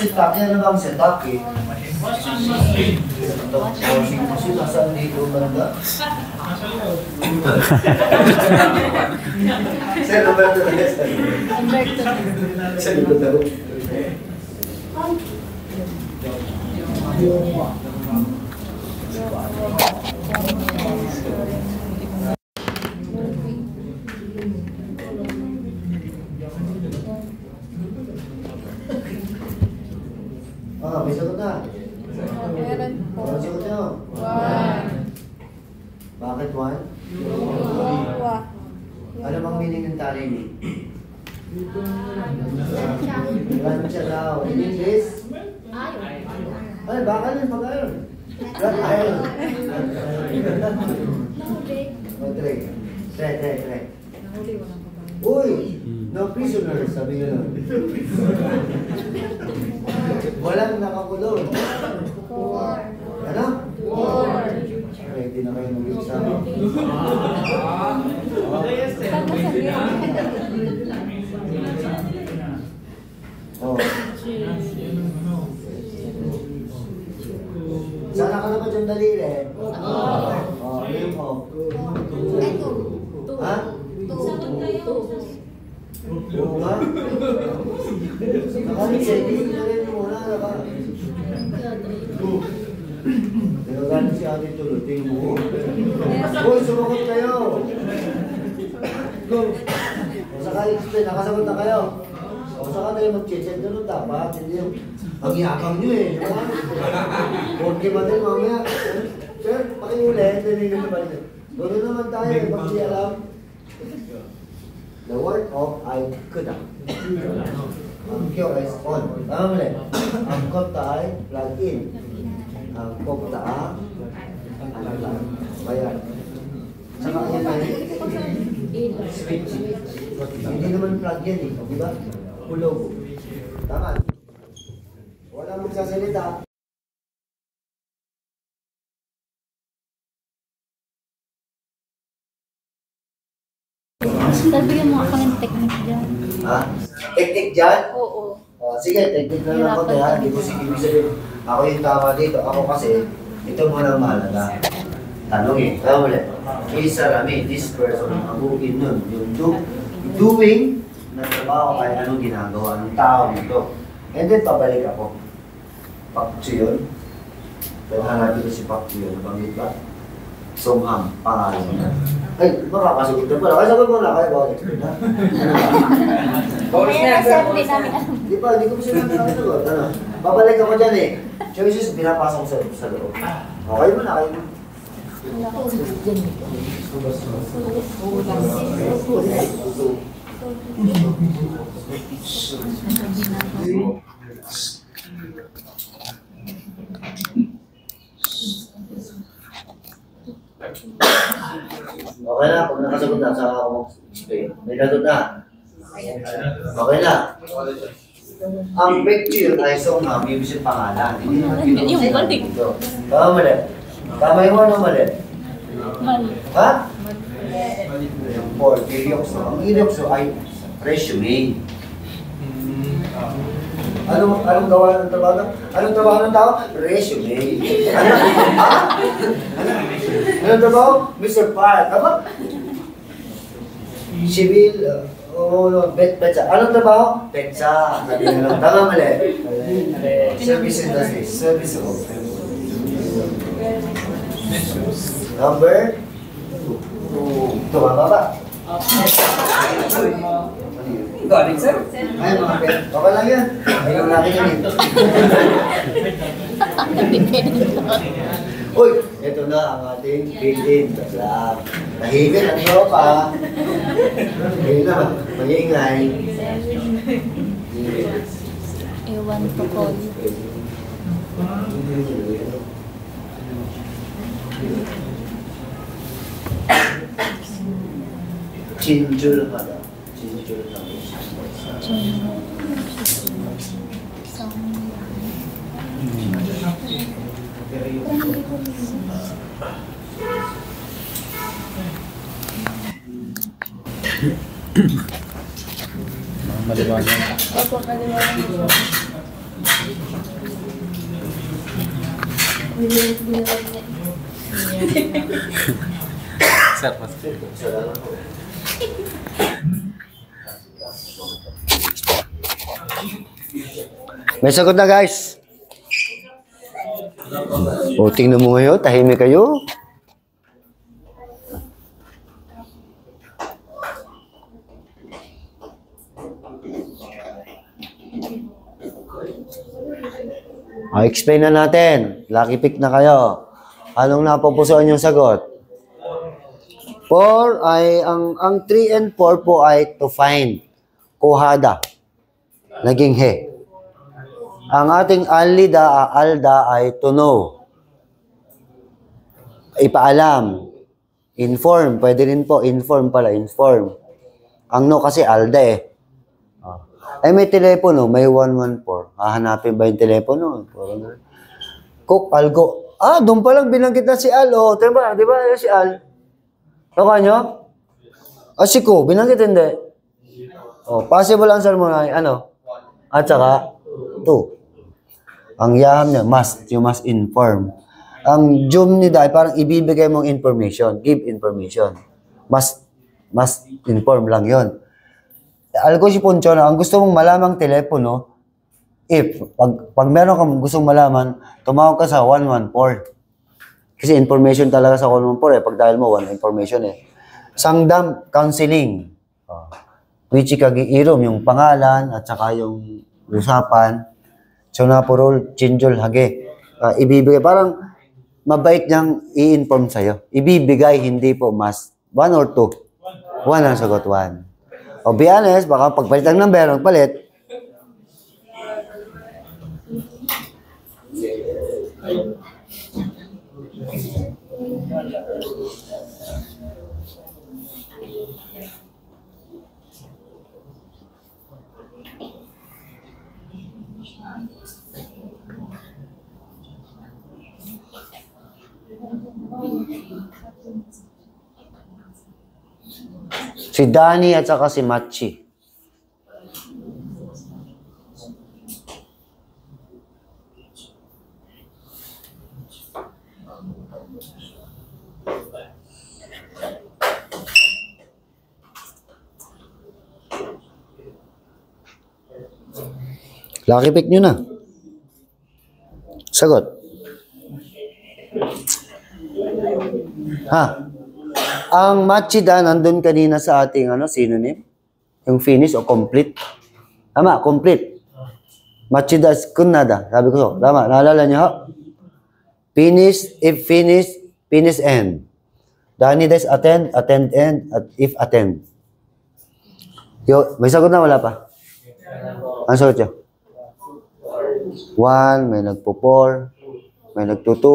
setup. Yan na bang setup eh? Washing machine. Nasaan dito banda? Sir, Roberto na yes. Sir, Roberto. Ah, may sagot na. Meron po. Ano sagot nyo? 1. Bakit 1? Ano bang meaning ng tali niyo? Lansya daw. In English? Ay, baka yun, baka yun. Flat iron. Tre. Uy! No prisoner, sabi nga nun. Walang nakakulong. 4. Ano? 4. Ready na kayo mag-exam. Oh. Sana ka naman dyan daliri. Oh, yun mo. Ha? Oo nga. Nakalisedi, nalin mo muna. Pero gano'n si Ate Tulot, tingin mo. Uy, sumagot kayo. Go. O sakali explain, nakasagot na kayo. O saka tayo mag-check, ganun dapat. Hindi yung ang-iakang nyo eh. Porque ba din mamaya? Sir, pakiulit, hindi nyo naman. Doon naman tayo, pag di alam. The word of I could have. Ang Q is on. Tama mo rin. Ang kota ay plug in. Ang kota ano lang. Bayan. Saka yan ay switch. Hindi naman plug yan eh. Di ba? Hulog. Tama. Wala magsasalita. Sabihin mo ako ng technique dyan. Ha? Technique dyan? Oo. Sige, technique na lang ako tayo. Hindi ko sige sabihin. Ako yung tama dito. Ako kasi, ito muna ang mahalaga. Tanongin. Kaya ulit. Isarami, this person, abukin nun. Yung doing na trabaho kaya anong ginagawa ng tao nito. And then, pabalik ako. Pakcho yun. Kaya natin si Pakcho yun. Nabanggit ba? Songham, pangalan niya. Ay, makakasagot na pala. Kasagot mo na kayo. Bakit? Kaya kasi hindi namin alam. Di ba? Hindi ko pa sila nakakasagot. Ano? Babalik ako dyan eh. Choices, pinapasok sa loob. Okay mo na, kayo mo. Okay na, kung nakasagot na, saka ako mag-explain. May sagot na. Okay na. Ang picture ay Songham, ibig sabihin pangalan. Hindi Yung balik. Tama mali. Tama yung ano mali? Mali. Ha? Yung Paul, Ilyokso. Ang Ilyokso ay resume. Anong gawa ng trabaho? Anong trabaho ng tao? Resume. Anong trabaho? Mr. Park. Tama? Civil, betsa. Anong trabaho? Betsa. Tama mali. Service industry. Service of. Number 2. Tumama ba? Galing, sir. Ay, mga pet. Okay lang yan. Ayaw natin yan. Uy, ito na ang ating built-in. Tahimik ang tropa. Ngayon na, maingay. Ewan to call. Chinjul pa daw. Chinjul pa daw. Maliwanag. Opo, maliwanag. Sir, mas. May sagot na guys. O, tingnan mo ngayon, tahimik kayo. Explain na natin. Lucky pick na kayo. Anong napupusuan yung sagot? 4 ay, ang 3 and 4 po ay to find. Kuhada. Naging he. Ang ating alda ay to know. Ipaalam. Inform. Pwede rin po. Inform pala. Inform. Ang no kasi alda eh. Ay, may telepono. May 114. Hahanapin ba yung telepono? Cook, algo. Doon pa lang binanggit na si Al. O, di ba? Si Al. Naka nyo? Si Ko. Binanggit hindi. Possible answer mo na ano? At saka, 2. Ang yam niya, must. You must inform. Ang jum ni Dai, parang ibibigay mong information. Give information. Must inform lang yon. Algo si Poncho na, ang gusto mong malamang telepono, pag meron kang gustong malaman, tumawag ka sa 114. Kasi information talaga sa 114 pag dahil mo, information eh. Sangdam, counseling. Wichi kagiirom, yung pangalan, at saka yung usapan. So na po role, chinjol, hage. Ibibigay, parang mabait niyang i-inform sa'yo. Ibibigay, hindi po mas. 1 or 2? 1 ang sagot, 1. O be honest, baka pagpalit ang number, magpalit. Si Danny at saka si Machi. Lucky pick nyo na. Sagot. Ang machida nandun kanina sa ating synonym? Yung finish o complete? Tama, complete. Machida is kunnada. Sabi ko so. Tama, naalala niyo ho? Finish, if finish, finish end. Dani des attend, attend end, at if attend. May sagot na wala pa? Ang sagot niyo? 1, may nagpo-4, may nagto-2.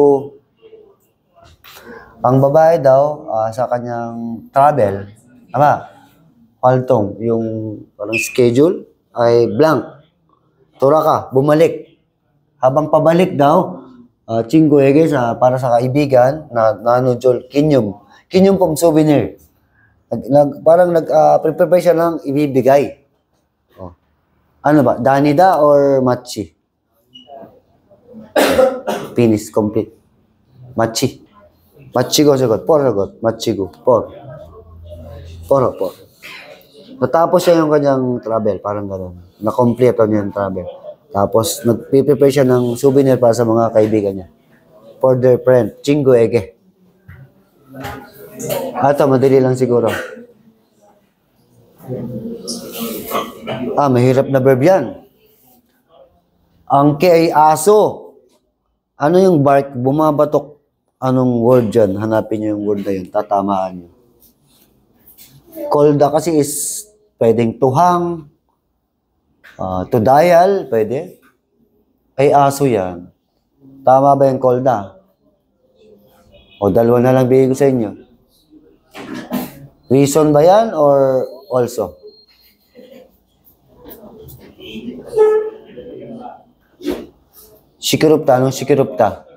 Ang babae daw, sa kanyang travel, paltong, yung parang schedule, ay blank. Tura ka, bumalik. Habang pabalik daw, chinggoege para sa kaibigan, na nanujol, kinyum. Kinyum pong souvenir. Parang prepare siya ng ibibigay. Ano ba? Danida or Machi? Finish, complete. Machi. Machigo sagot. Sagot. Machigo. Por. Natapos siya yung kanyang travel. Parang gano'n. Na-complete niya yung travel. Tapos, nag-prepare siya ng souvenir para sa mga kaibigan niya. For their friend. Chingo ege. Ito, madali lang siguro. Mahirap na verb yan. Ang ke ay aso. Ano yung bark? Bumabatok. Anong word dyan? Hanapin niyo yung word na yun. Tatamaan niyo. Kolda kasi is pwedeng tuhang. To dial, pwede. Ay aso yan. Tama ba yung kolda? O dalawa na lang bigay ko sa inyo. Reason ba yan or also? Sikirupta. Anong sikirupta?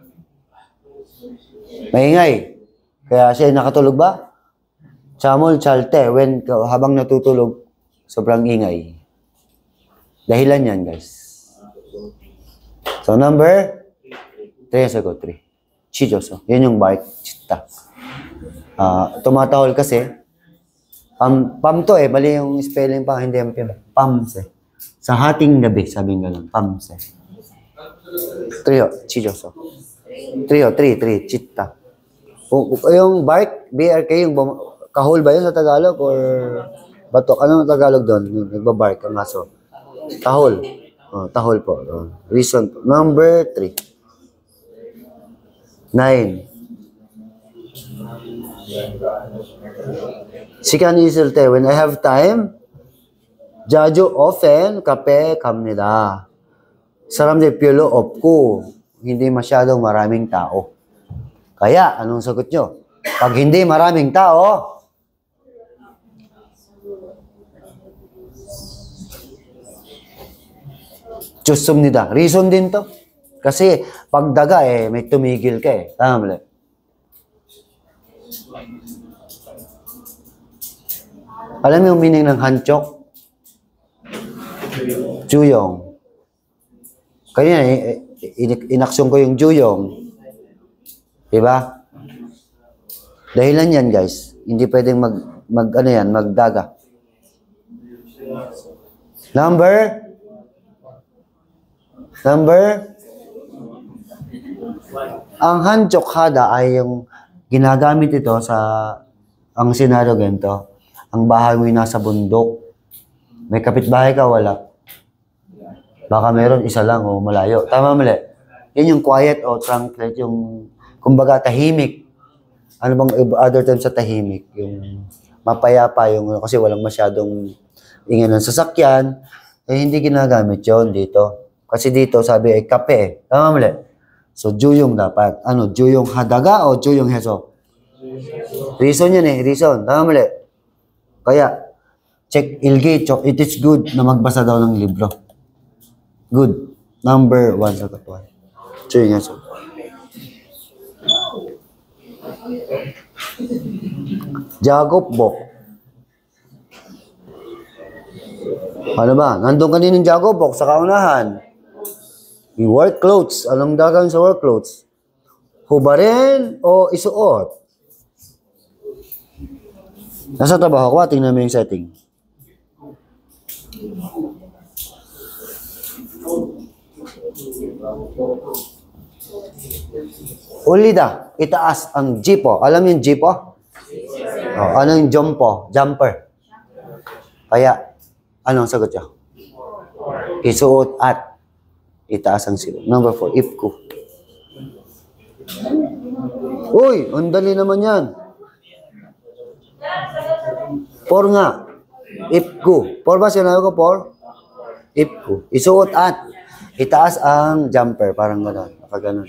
Maingay. Kaya siya nakatulog ba? Chamol, chalte. Habang natutulog, sobrang ingay. Dahilan yan, guys. So, number 3 ang sagot, 3. Chijoso. Yun yung bark, chita. Tumatahol kasi. Pam to eh. Mali yung spelling pa. Hindi yung pamse. Sa hating gabi, sabi nga lang. Pamse. 3, chijoso. 3, chita. Yung bark, BRK, yung kahol ba yun sa Tagalog? Or batok? Anong Tagalog doon? Nagbabark ang aso. Tahol. Tahol po. Reason. Number 3. 9. 시간 있을 때 when I have time, 자주 often kape 갑니다. 사람들 별로 없고 hindi masyadong maraming tao. Kaya anong sagot nyo? Pag hindi maraming tao, 좋습니다. Reason din to. Kasi pag daga eh, may tumigil ka eh. Tama mali. Alam mo yung meaning ng hanchok? Juyong. Kanina, inaksyon ko yung juyong. Diba? Dahilan yan, guys. Hindi pwedeng magdaga. Number? Ang hanchok hada ay yung ginagamit ito sa ang senaryo ganito. Ang bahay mo nasa bundok. May kapitbahay ka, wala. Baka meron isa lang o malayo. Tama mali. Yan yung quiet o tranquil, yung kumbaga tahimik. Ano bang other term sa tahimik? Yung mapayapa, yung kasi walang masyadong ingay ng sasakyan. Eh, hindi ginagamit yon dito. Kasi dito sabi ay kape eh. Tama mali. So, juyong dapat. Ano, juyong hadaga o juyong heso? Reason yan eh, reason. Tama mali. Kaya, check ilgi, it is good na magbasa daw ng libro. Good. Number 1 sa katuan. Juyong heso. Jagopbok. Ano ba? Nandun kaninong jagopbok sa kaunahan. Yung work clothes. Anong dagang sa work clothes? Hubarin o isuot? Nasa trabaho ko, tingnan mo yung setting. Ulida, itaas ang jipo. Alam yung jipo? Ano yung jumper? Kaya, anong sagot niya? Isuot at itaas ang silo. Number 4, ipku. Uy, ang dali naman yan. 4 nga. Ipku. 4 ba sinabi ko? 4? Ipku. Isuot at itaas ang jumper. Parang gano'n. Nakaganon.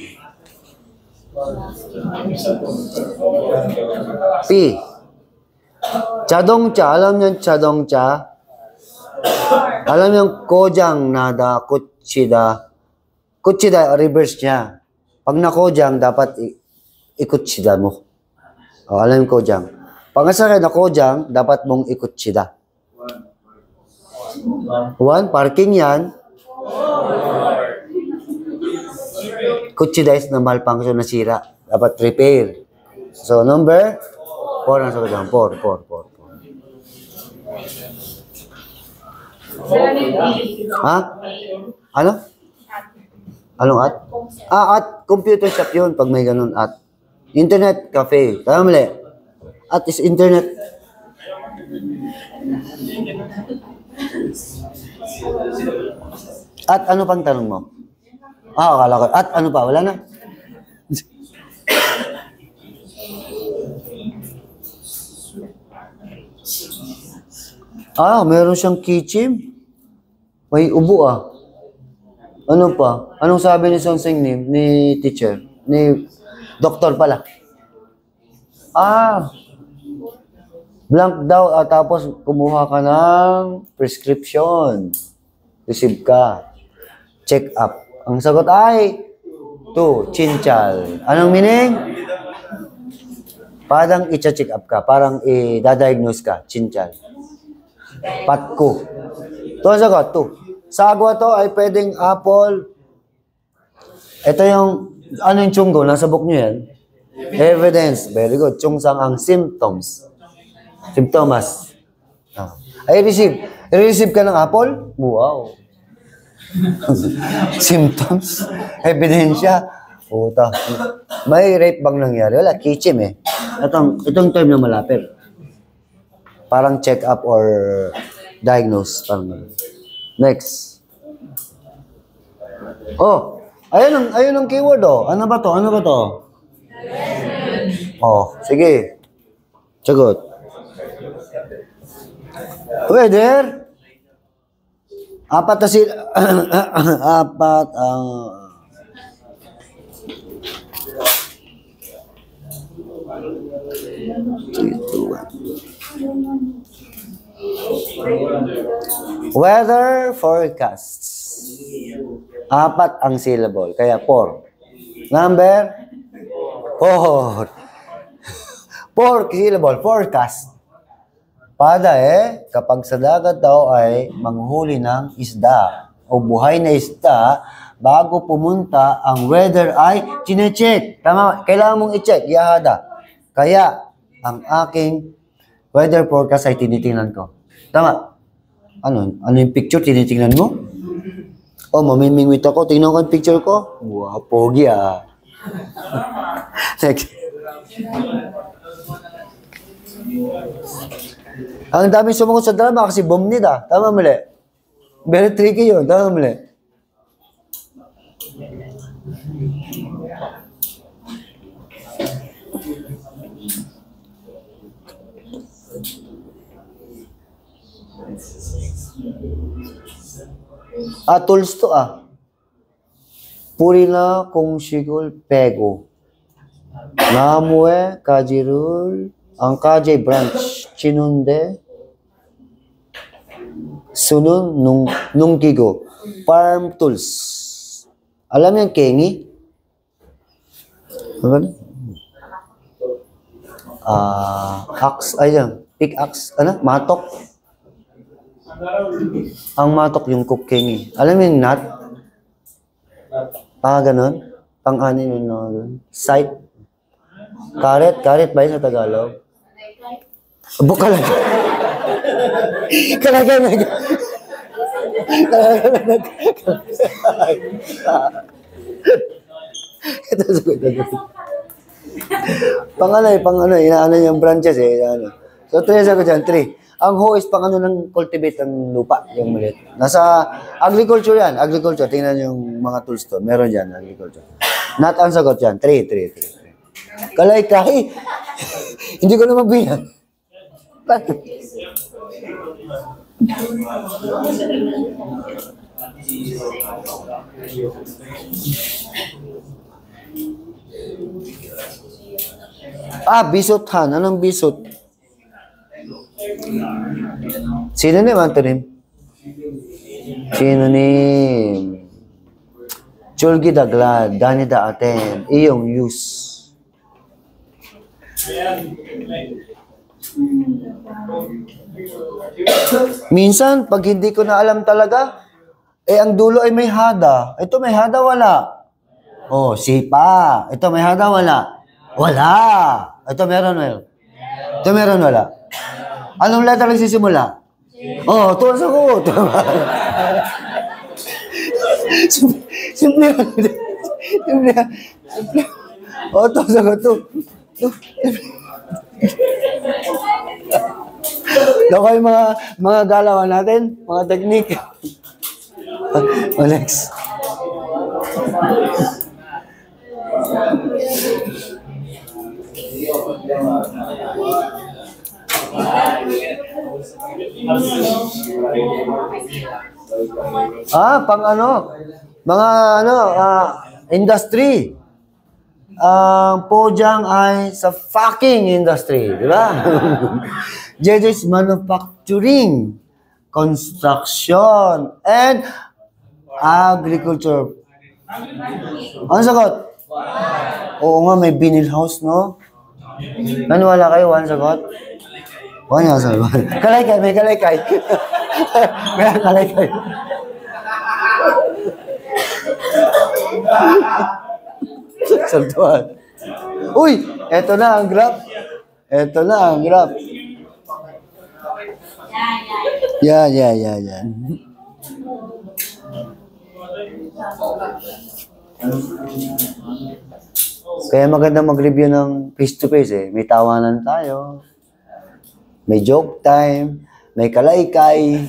P. 자동차. Alam niyo 자동차? Alam niyo kojang nada, kutsida. Kutsida, reverse niya. Pag na-kojang, dapat ikutsida mo. Alam yung kojang. Pag nasakay na kojang, dapat mong ikutsida. 1, parking yan. Kutsida is na malfunction na sira. Dapat repair. So, number 4 na sagot dyan. 4. Ha? Ano? Anong at? At computer shop yun pag may ganun at. Internet cafe. Tama mali. At is internet. At ano pang tanong mo? Akala ko. At ano pa? Wala na? Meron siyang keychain. May ubo Ano pa? Anong sabi ni Sonseng ni teacher? Ni doktor pala. Blank daw tapos kumuha ka ng prescription. Receive ka. Check up. Ang sagot ay 2, chinchal. Anong meaning? Parang i-check up ka. Parang i-diagnose ka. Chinchal. Patko. Ito ang sagot, 2. Sa agwa to ay pwedeng apple, Ito yung, ano yung chunggo? Nasa book nyo yan? Evidence. Very good. Chungsang ang symptoms. Symptomas. Ah. Ay, receive. I-receive ka ng apple? Wow. Symptoms? Ebidensya? Puta. May rape bang nangyari? Wala, kichim eh. Itong term na malapit. Parang check up or diagnose. Parang. Next. Oh, ayun ang keyword oh. Ano ba to? Oh, sige. Sagot. Weather. Apat na sila. Apat ang... Weather forecasts. Apat ang syllable. Kaya 4. Number 4. 4 syllable. Forecast. Pada kapag sa dagat daw ay manghuli ng isda o buhay na isda, bago pumunta, ang weather ay chinecheck. Tama, kailangan mong i-check, yahada. Kaya, ang aking weather forecast ay tinitingnan ko. Tama. Ano yung picture, tinitingnan mo? Oh, mamimingwit ako, tingnan ko yung picture ko. Wow, pogi ah. Next. Ang daming sumunod sa drama kasi bomb nila. Tama mali. Very tricky yun. Tama mali. Tools to Puri na kung sigol pego. Namue kajirul ang kajay branch chinunde sunun nung gigo. Farm tools. Alam yan, kengi? Ano? Axe, ayan. Pick-axe, matok. Ang matok yung kengi. Alam mo yung nut? Ganon. Pang-anin yun na. Sight. Karet ba yun sa Tagalog? Bukalag. Kalagan. Ito pang-ano, inaano yung branches So, 3 sagot dyan, 3. Ang ho is pang-ano ng cultivate ng lupa, yung maliit. Nasa agriculture yan, agriculture. Tingnan yung mga tools to. Meron dyan, agriculture. Not ang sagot yan, 3. Kalay-kay. Hindi ko na mabilang. Bakit? Bisuthan. Anong bisut? Synonym, antonym? Synonym. Chulgi daglad, dani da aten, iyong use. Minsan, pag hindi ko na alam talaga, ang dulo ay may hada. Ito may hada, wala. Oh, sipa. Ito may hada, wala. Wala. Ito meron, Ito meron, wala. Anong letter nagsisimula? Oh, tuwan sa ko. Simple. Oh, tuwan sa ko. Daw kayo mga galawan natin, mga teknik. Next. Pang industry. Ang Pojang ay sa fucking industry, di ba? JJ's manufacturing, construction, and agriculture. Ano sagot? Oo nga, may vinyl house, no? Naniwala kayo, one sagot? One sagot. Kalaykay, may kalaykay. May kalaykay. Saltuhan. Uy, eto na ang graph. Eto na ang graph. Yan. Kaya maganda mag-review ng face-to-face eh. May tawanan tayo. May joke time. May kalaykay.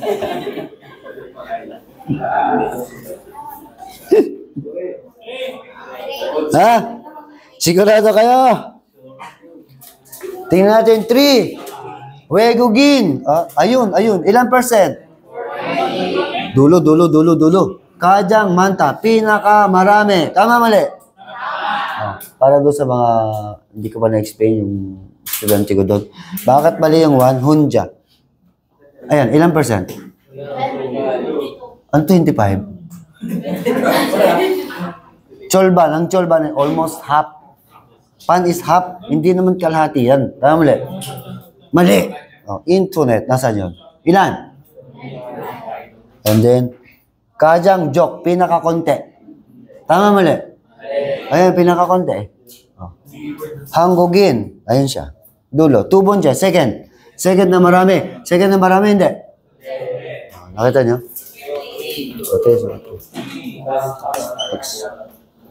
Ha? Sigurado kayo? Tingnan natin. 3. Wegugin. Ayun. Ilan percent? Dulo. Kajang manta. Pinakamarami. Tama, mali? Para doon sa mga hindi ko pa na-explain yung estudyante ko doon. Bakit mali yung 1? Hunja. Ayan, ilang percent? Ang 25? Cholban, ang cholban ay almost half. Pan is half, hindi naman kalahati yan. Tama mali? Mali. Internet, nasaan yun? Ilan? And then, kajang joke, pinakakonti. Tama mali? Ayan, pinakakonti eh. Hanggugin. Ayun siya. Dulo. Tubon siya. Second. Second na marami. Hindi. Nakita nyo? Okay.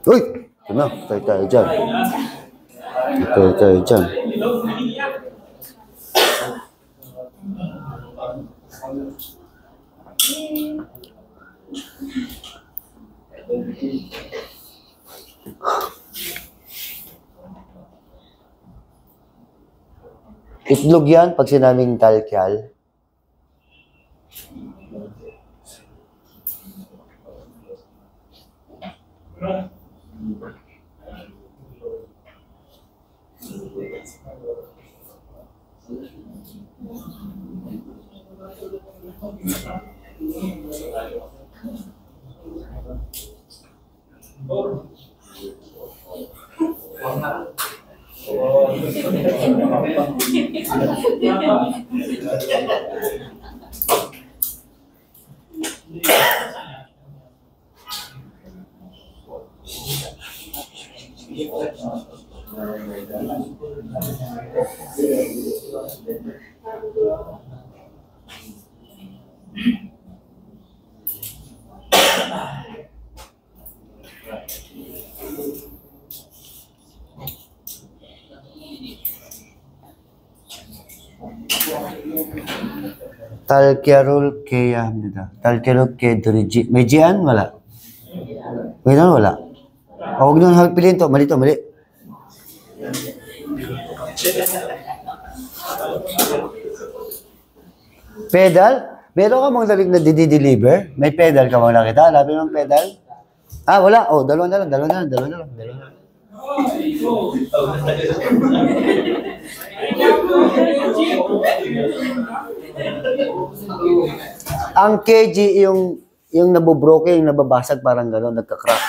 Uy! Ito na. Tayo dyan. Tayo dyan. Itlog yan pag sinabing talkyal. Talkyarul kaya nila. Talkyarul kaya duriji. May jian? Wala. May doon? Wala. Huwag nyo piliin to. Mali. Pedal? Meron ka mong dalig na didi-deliver? May pedal ka mong nakita? Hanapin mong pedal? Wala. Dalawa na lang. Ang kg yung nabobroke, yung nababasag parang gano'n, nagka-crack.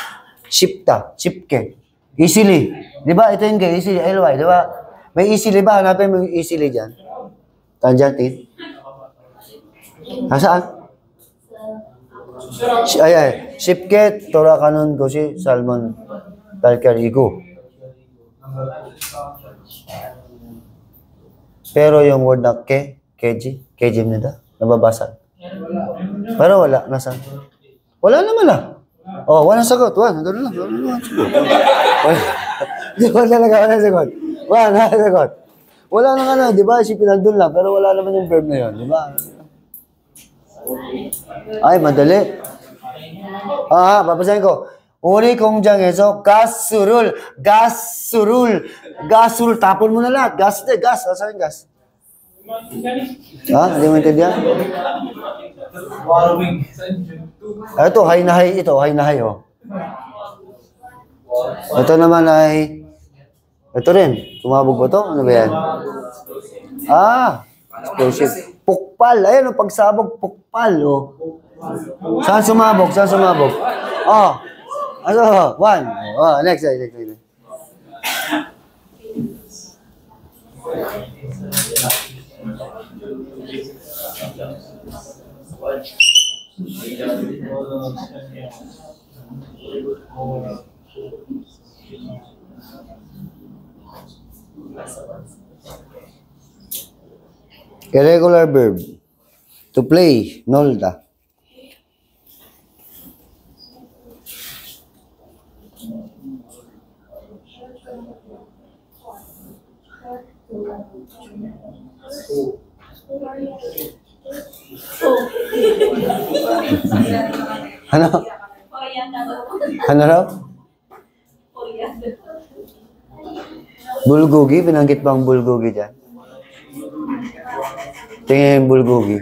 Shipke. Easily. Di ba? Ito yung easily. LY, di ba? May easily ba? Hanapin mo yung easily dyan. Tandyan, Tin. Nasaan? Shipke, tora kanon ko si Salmon Talcarigo. Pero yung word na kg nila, nababasag. Pero wala, nasaan? Wala naman ah. Walang sagot. Gano'n lang. Wala sagot. Wala nang di ba? Isipin nandun lang, pero wala naman yung verb na yun, di ba? Ay, madali. Papasahin ko. Uri 공장에서 가스를 tapon mo na lahat. Gas. Saan yung gas? Hindi mo intindihan? Ito, high na high. Ito naman ay, ito rin. Sumabog ba ito? Ano ba yan? Explosive. Pukpal. Ayan, pagsabog, pukpal. Saan sumabog? One. Next. Irregular verb. To play, nolda. Ano? Ano raw? Bulgogi? Binanggit ba ang bulgogi dyan? Tingin yung bulgogi.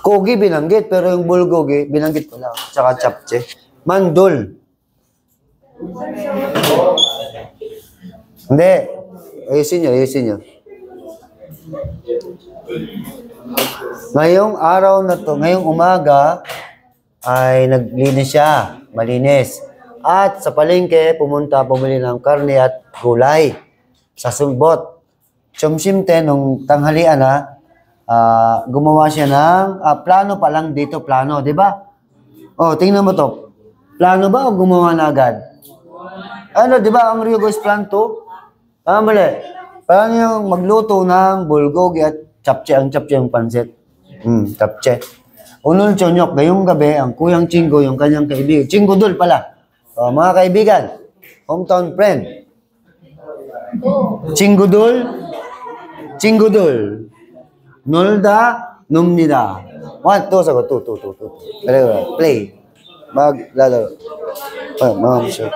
Kogi binanggit, pero yung bulgogi, binanggit ko lang. Tsaka chapche. Mandol. Hindi. Ayusin nyo. Ngayong araw na to, ngayong umaga, ay naglinis siya. Malinis. At sa palengke, bumili ng karne at gulay. Sa sulbot. Chumsimte, nung tanghalian gumawa siya ng plano pa lang dito, plano, di ba? Oh, tingnan mo to. Plano ba o gumawa na agad? Ano, di ba ang Ryugo is plan to? Mali. Parang yung magluto ng bulgogi at chapche, ang chapche yung pansit. Chapche. Unol chonyok, ngayong gabi, ang kuyang Chingo, yung kanyang kaibigan. Chingo Dul pala. Mga kaibigan, hometown friend. Chingo Dul. Nolda, numnida. 1, 2, sagot. 2. Play. Maglalaro. Mga musyo.